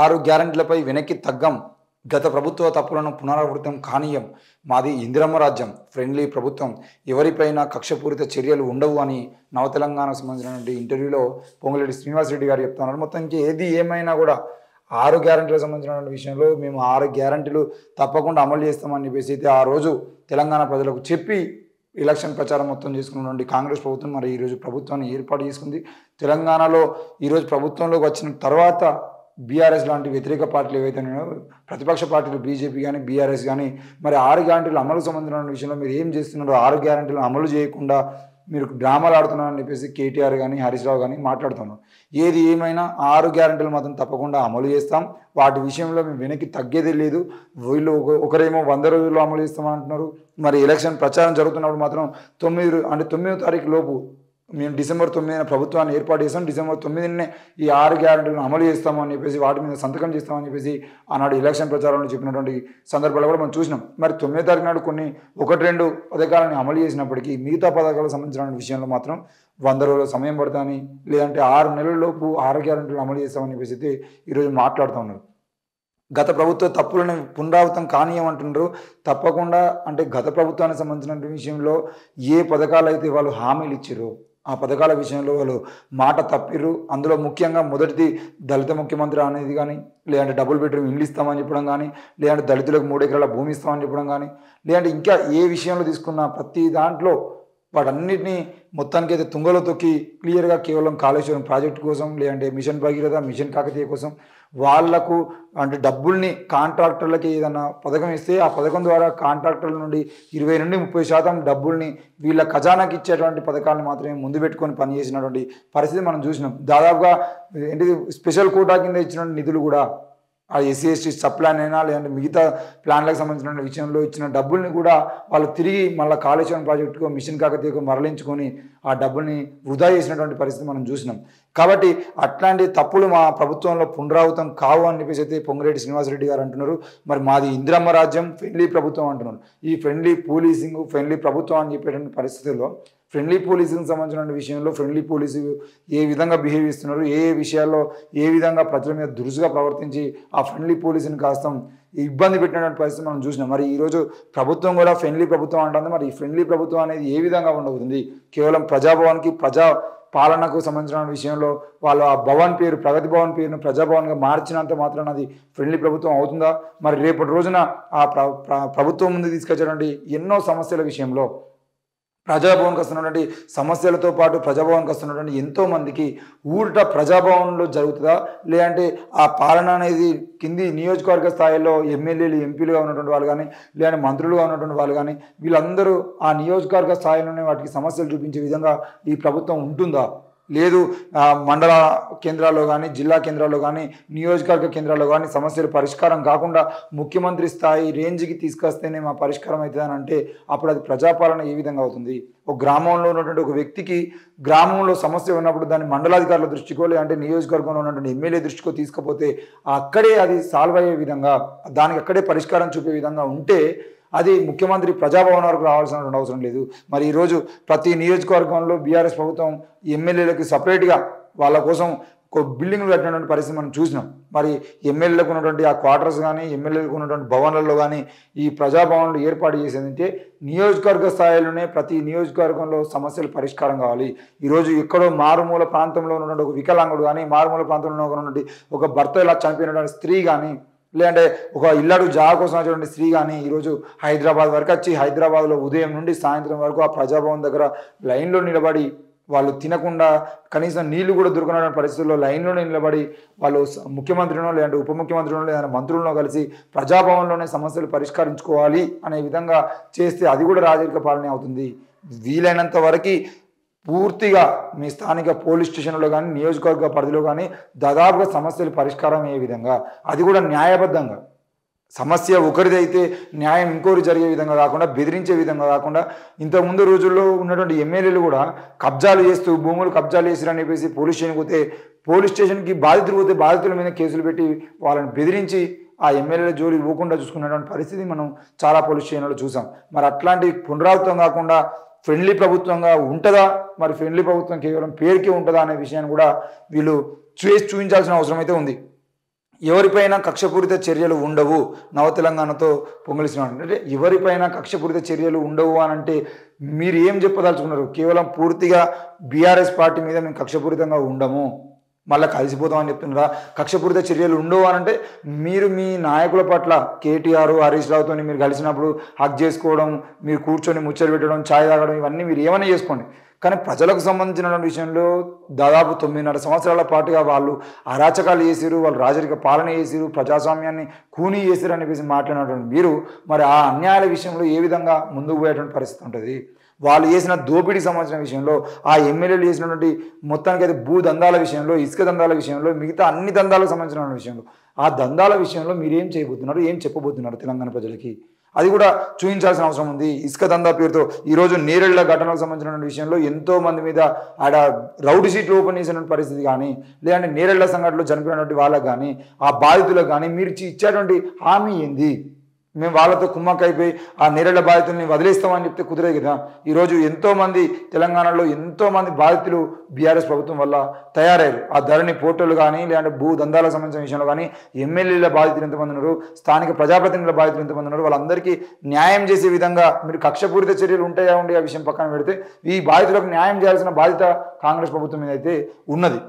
6 గ్యారంటీలపై వెనక్కి తగ్గం. గత ప్రభుత్వ తప్పులను పునరావృతం కానీయం. మాది ఇందిరమ్మ రాజ్యం, ఫ్రెండ్లీ ప్రభుత్వం. ఎవరిపైనా కక్షపూరిత చర్యలు ఉండవు అని నవతెలంగాణకు సంబంధించినటువంటి ఇంటర్వ్యూలో పొంగులేటి శ్రీనివాసరెడ్డి గారు చెప్తున్నారు. మొత్తానికి ఏది ఏమైనా కూడా 6 గ్యారంటీలకు సంబంధించిన విషయంలో మేము 6 గ్యారంటీలు తప్పకుండా అమలు చేస్తామని చెప్పేసి అయితే ఆ రోజు తెలంగాణ ప్రజలకు చెప్పి ఎలక్షన్ ప్రచారం మొత్తం చేసుకున్నటువంటి కాంగ్రెస్ ప్రభుత్వం మరి ఈరోజు ప్రభుత్వాన్ని ఏర్పాటు చేసుకుంది. తెలంగాణలో ఈరోజు ప్రభుత్వంలోకి వచ్చిన తర్వాత బీఆర్ఎస్ లాంటి వ్యతిరేక పార్టీలు ఏవైతే ఉన్నాయో, ప్రతిపక్ష పార్టీలు బీజేపీ కానీ బీఆర్ఎస్ కానీ మరి 6 గ్యారంటీలు అమలు సంబంధించిన విషయంలో మీరు ఏం చేస్తున్నారో 6 గ్యారంటీలు అమలు చేయకుండా మీరు డ్రామాలు ఆడుతున్నారని చెప్పేసి కేటీఆర్ కానీ హరీష్ రావు కానీ మాట్లాడుతున్నారు. ఏది ఏమైనా 6 గ్యారంటీలు మాత్రం తప్పకుండా అమలు చేస్తాం. వాటి విషయంలో మేము వెనక్కి తగ్గేదే లేదు. వీళ్ళు ఒకరేమో 100 రోజుల్లో అమలు చేస్తామని అంటున్నారు. మరి ఎలక్షన్ ప్రచారం జరుగుతున్నప్పుడు మాత్రం 9వ తారీఖు లోపు మేము డిసెంబర్ 9న ప్రభుత్వాన్ని ఏర్పాటు చేస్తాం, డిసెంబర్ 9నే ఈ 6 గ్యారంటీలను అమలు చేస్తామని చెప్పేసి వాటి మీద సంతకం చేస్తామని చెప్పేసి ఆనాడు ఎలక్షన్ ప్రచారంలో చెప్పినటువంటి సందర్భాలు కూడా మనం చూసినాం. మరి 9వ తారీఖు నాడు కొన్ని 1-2 పథకాలను అమలు చేసినప్పటికీ మిగతా పథకాలకు సంబంధించిన విషయంలో మాత్రం 100 రోజుల సమయం పడుతుందని, లేదంటే 6 నెలల లోపు 6 గ్యారంటీలు అమలు చేస్తామని చెప్పేసి అయితే ఈరోజు మాట్లాడుతూ ఉన్నారు. గత ప్రభుత్వ తప్పులను పునరావృతం కానీయమంటున్నారు. తప్పకుండా అంటే గత ప్రభుత్వానికి సంబంధించిన విషయంలో ఏ పథకాలు అయితే వాళ్ళు హామీలు ఇచ్చారో ఆ పథకాల విషయంలో వాళ్ళు మాట తప్పిర్రు. అందులో ముఖ్యంగా మొదటిది దళిత ముఖ్యమంత్రి అనేది కానీ, లేదంటే డబుల్ బెడ్రూమ్ ఇల్లు ఇస్తామని చెప్పడం కానీ, లేదంటే దళితులకు 3 ఎకరాల భూమి ఇస్తామని చెప్పడం కానీ, లేదంటే ఇంకా ఏ విషయంలో తీసుకున్న ప్రతి దాంట్లో వాటన్నిటినీ మొత్తానికైతే తుంగలో తొక్కి క్లియర్గా కేవలం కాళేశ్వరం ప్రాజెక్టు కోసం, లేదంటే మిషన్ భగీరథ, మిషన్ కాకతీయ కోసం వాళ్లకు అంటే డబ్బుల్ని కాంట్రాక్టర్లకి ఏదైనా పథకం ఇస్తే ఆ పథకం ద్వారా కాంట్రాక్టర్ల నుండి 20-30% డబ్బుల్ని వీళ్ళ ఖజానాకి ఇచ్చేటువంటి పథకాలను మాత్రమే ముందు పెట్టుకొని పనిచేసినటువంటి పరిస్థితి మనం చూసినాం. దాదాపుగా ఏంటిది స్పెషల్ కోటా కింద ఇచ్చిన నిధులు కూడా ఆ SC/ST సబ్ ప్లాన్ అయినా లేదంటే మిగతా ప్లాన్లకు సంబంధించిన విషయంలో ఇచ్చిన డబ్బుల్ని కూడా వాళ్ళు తిరిగి మళ్ళీ కాళేశ్వరం ప్రాజెక్టుకు, మిషన్ కాకతీయకు మరలించుకొని ఆ డబ్బుల్ని వృధా చేసినటువంటి పరిస్థితి మనం చూసినాం. కాబట్టి అట్లాంటి తప్పులు మా ప్రభుత్వంలో పునరావృతం కావు అని చెప్పేసి అయితే పొంగులేటి శ్రీనివాసరెడ్డి గారు అంటున్నారు. మరి మాది ఇందిరమ్మ రాజ్యం, ఫ్రెండ్లీ ప్రభుత్వం అంటున్నారు. ఈ ఫ్రెండ్లీ పోలీసింగ్, ఫ్రెండ్లీ ప్రభుత్వం అని చెప్పేటువంటి పరిస్థితుల్లో ఫ్రెండ్లీ పోలీసింగ్ సంబంధించిన విషయంలో ఫ్రెండ్లీ పోలీసు ఏ విధంగా బిహేవ్ చేస్తున్నారు, ఏ విషయాల్లో ఏ విధంగా ప్రజల మీద దురుసుగా ప్రవర్తించి ఆ ఫ్రెండ్లీ పోలీసుని కాస్త ఇబ్బంది పెట్టినటువంటి పరిస్థితి మనం చూసినాం. మరి ఈరోజు ప్రభుత్వం కూడా ఫ్రెండ్లీ ప్రభుత్వం అంటుంది. మరి ఈ ఫ్రెండ్లీ ప్రభుత్వం అనేది ఏ విధంగా ఉండబోతుంది? కేవలం ప్రజాభవన్కి, ప్రజా పాలనకు సంబంధించిన విషయంలో వాళ్ళు ఆ భవన్ పేరు, ప్రగతి భవన్ పేరును ప్రజాభవన్గా మార్చినంత మాత్రాన అది ఫ్రెండ్లీ ప్రభుత్వం అవుతుందా? మరి రేపటి రోజున ఆ ప్రభుత్వం ముందు తీసుకొచ్చేటువంటి ఎన్నో సమస్యల విషయంలో ప్రజాభవన్కి వస్తున్నటువంటి సమస్యలతో పాటు ప్రజాభవన్కి వస్తున్నటువంటి ఎంతోమందికి ఊరట ప్రజాభవన్లో జరుగుతుందా, లేదంటే ఆ పాలన అనేది కింది నియోజకవర్గ స్థాయిలో ఎమ్మెల్యేలు, ఎంపీలుగా ఉన్నటువంటి వాళ్ళు కానీ, లేదంటే మంత్రులుగా ఉన్నటువంటి వాళ్ళు కానీ వీళ్ళందరూ ఆ నియోజకవర్గ స్థాయిలోనే వాటికి సమస్యలు చూపించే విధంగా ఈ ప్రభుత్వం ఉంటుందా? లేదు మండల కేంద్రాల్లో కానీ, జిల్లా కేంద్రాల్లో కానీ, నియోజకవర్గ కేంద్రాల్లో కానీ సమస్యలు పరిష్కారం కాకుండా ముఖ్యమంత్రి స్థాయి రేంజ్కి తీసుకొస్తేనే మా పరిష్కారం అవుతుందని అంటే అప్పుడు అది ప్రజాపాలన ఏ విధంగా అవుతుంది? ఒక గ్రామంలో ఉన్నటువంటి ఒక వ్యక్తికి గ్రామంలో సమస్య ఉన్నప్పుడు దాన్ని మండలాధికారుల దృష్టికో లేదంటే నియోజకవర్గంలో ఉన్నటువంటి ఎమ్మెల్యే దృష్టికో తీసుకపోతే అక్కడే అది సాల్వ్ అయ్యే విధంగా, దానికి అక్కడే పరిష్కారం చూపే విధంగా ఉంటే అది ముఖ్యమంత్రి ప్రజాభవన్ వరకు రావాల్సినటువంటి అవసరం లేదు. మరి ఈరోజు ప్రతి నియోజకవర్గంలో బీఆర్ఎస్ ప్రభుత్వం ఎమ్మెల్యేలకు సపరేట్గా వాళ్ళ కోసం ఒక బిల్డింగ్లు కట్టినటువంటి పరిస్థితి మనం చూసినాం. మరి ఎమ్మెల్యేలకు ఉన్నటువంటి ఆ క్వార్టర్స్ కానీ, ఎమ్మెల్యేలకు ఉన్నటువంటి భవన్లలో కానీ ఈ ప్రజాభవన్లు ఏర్పాటు చేసేదంటే నియోజకవర్గ స్థాయిలోనే ప్రతి నియోజకవర్గంలో సమస్యలు పరిష్కారం కావాలి. ఈరోజు ఎక్కడో మారుమూల ప్రాంతంలో ఉన్నటువంటి ఒక వికలాంగుడు కానీ, మారుమూల ప్రాంతంలో ఉన్నటువంటి ఒక భర్త ఇలా చనిపోయినటువంటి స్త్రీ కానీ, లేదంటే ఒక ఇల్లాడు జాగా కోసం వచ్చినటువంటి స్త్రీ కానీ ఈరోజు హైదరాబాద్ వరకు వచ్చి హైదరాబాద్లో ఉదయం నుండి సాయంత్రం వరకు ఆ ప్రజాభవన్ దగ్గర లైన్లో నిలబడి వాళ్ళు తినకుండా కనీసం నీళ్లు కూడా దొరకనటువంటి పరిస్థితుల్లో లైన్లోనే నిలబడి వాళ్ళు ముఖ్యమంత్రినో లేదంటే ఉప ముఖ్యమంత్రినో లేదంటే మంత్రులనో కలిసి ప్రజాభవన్లోనే సమస్యలు పరిష్కరించుకోవాలి అనే విధంగా చేస్తే అది కూడా రాజకీయ పాలనే అవుతుంది. వీలైనంత వరకు పూర్తిగా మీ స్థానిక పోలీస్ స్టేషన్లో కానీ, నియోజకవర్గ పరిధిలో కానీ దాదాపుగా సమస్యలు పరిష్కారం అయ్యే విధంగా, అది కూడా న్యాయబద్ధంగా, సమస్య ఒకరిదైతే న్యాయం ఇంకోరి జరిగే విధంగా కాకుండా, బెదిరించే విధంగా కాకుండా, ఇంతకుముందు రోజుల్లో ఉన్నటువంటి ఎమ్మెల్యేలు కూడా కబ్జాలు చేస్తూ భూములు కబ్జాలు చేసిరని చెప్పేసి పోలీస్ స్టేషన్కి పోతే పోలీస్ స్టేషన్కి బాధితులు పోతే బాధితుల మీద కేసులు పెట్టి వాళ్ళని బెదిరించి ఆ ఎమ్మెల్యేల జోలికి పోకుండా చూసుకున్నటువంటి పరిస్థితి మనం చాలా పోలీస్ స్టేషన్లో చూసాం. మరి అట్లాంటి పునరావృతం కాకుండా ఫ్రెండ్లీ ప్రభుత్వంగా ఉంటుందా? మరి ఫ్రెండ్లీ ప్రభుత్వం కేవలం పేరుకే ఉంటుందా అనే విషయాన్ని కూడా వీళ్ళు చూపించాల్సిన అవసరం అయితే ఉంది. ఎవరిపైన కక్షపూరిత చర్యలు ఉండవు నవ తెలంగాణతో పొంగులి శ్రీనివాస్ అంటే ఎవరిపైన కక్షపూరిత చర్యలు ఉండవు అని అంటే మీరు ఏం చెప్పదలుచుకున్నారు? కేవలం పూర్తిగా బీఆర్ఎస్ పార్టీ మీద మేము కక్షపూరితంగా ఉండము మళ్ళీ కలిసిపోతామని చెప్తున్నారా? కక్షపూరిత చర్యలు ఉండవు అని అంటే మీరు మీ నాయకుల పట్ల కేటీఆర్ హరీష్ రావుతో మీరు కలిసినప్పుడు హక్ చేసుకోవడం, మీరు కూర్చొని ముచ్చట పెట్టడం, ఛాయ్ తాగడం, ఇవన్నీ మీరు ఏమైనా చేసుకోండి. కానీ ప్రజలకు సంబంధించిన విషయంలో దాదాపు 9.5 సంవత్సరాల పాటుగా వాళ్ళు అరాచకాలు చేసిరు, వాళ్ళు రాజరిక పాలన చేసిరు, ప్రజాస్వామ్యాన్ని కూనీ చేసిరు అని చెప్పేసి మాట్లాడినటువంటి మీరు మరి ఆ అన్యాయాల విషయంలో ఏ విధంగా ముందుకు పోయేటువంటి పరిస్థితి ఉంటుంది? వాళ్ళు చేసిన దోపిడీ సంబంధించిన విషయంలో, ఆ ఎమ్మెల్యేలు చేసినటువంటి మొత్తానికైతే భూ దందాల విషయంలో, ఇసుక దందాల విషయంలో, మిగతా అన్ని దందాలకు సంబంధించిన విషయంలో, ఆ దందాల విషయంలో మీరు ఏం చేయబోతున్నారు, ఏం చెప్పబోతున్నారు తెలంగాణ ప్రజలకి? అది కూడా చూపించాల్సిన అవసరం ఉంది. ఇసుక దందా పేరుతో ఈరోజు నేరేళ్ల ఘటనకు సంబంధించిన విషయంలో ఎంతో మంది మీద ఆడ రౌడీ షీట్లు ఓపెన్ చేసిన పరిస్థితి కానీ, లేదంటే నేరేళ్ల సంఘటనలో చనిపోయినటువంటి వాళ్ళకు కానీ, ఆ బాధితులకు కానీ మీరు ఇచ్చేటువంటి హామీ ఏంది? మేము వాళ్ళతో కుమ్మక్కైపోయి ఆ నేరేళ్ల బాధితుల్ని వదిలేస్తామని చెప్తే కుదిరే కదా. ఈరోజు ఎంతోమంది తెలంగాణలో ఎంతోమంది బాధితులు బీఆర్ఎస్ ప్రభుత్వం వల్ల తయారయ్యారు. ఆ ధరణి పోర్టల్ కానీ, లేదంటే భూ దందాలకు సంబంధించిన విషయంలో కానీ ఎమ్మెల్యేల బాధితులు ఎంతమంది ఉన్నారు, స్థానిక ప్రజాప్రతినిధుల బాధితులు ఎంతమంది ఉన్నారు, వాళ్ళందరికీ న్యాయం చేసే విధంగా మీరు కక్షపూరిత చర్యలు ఉంటాయా ఉండే ఆ విషయం పక్కన పెడితే ఈ బాధితులకు న్యాయం చేయాల్సిన బాధ్యత కాంగ్రెస్ ప్రభుత్వం మీద అయితే ఉన్నది.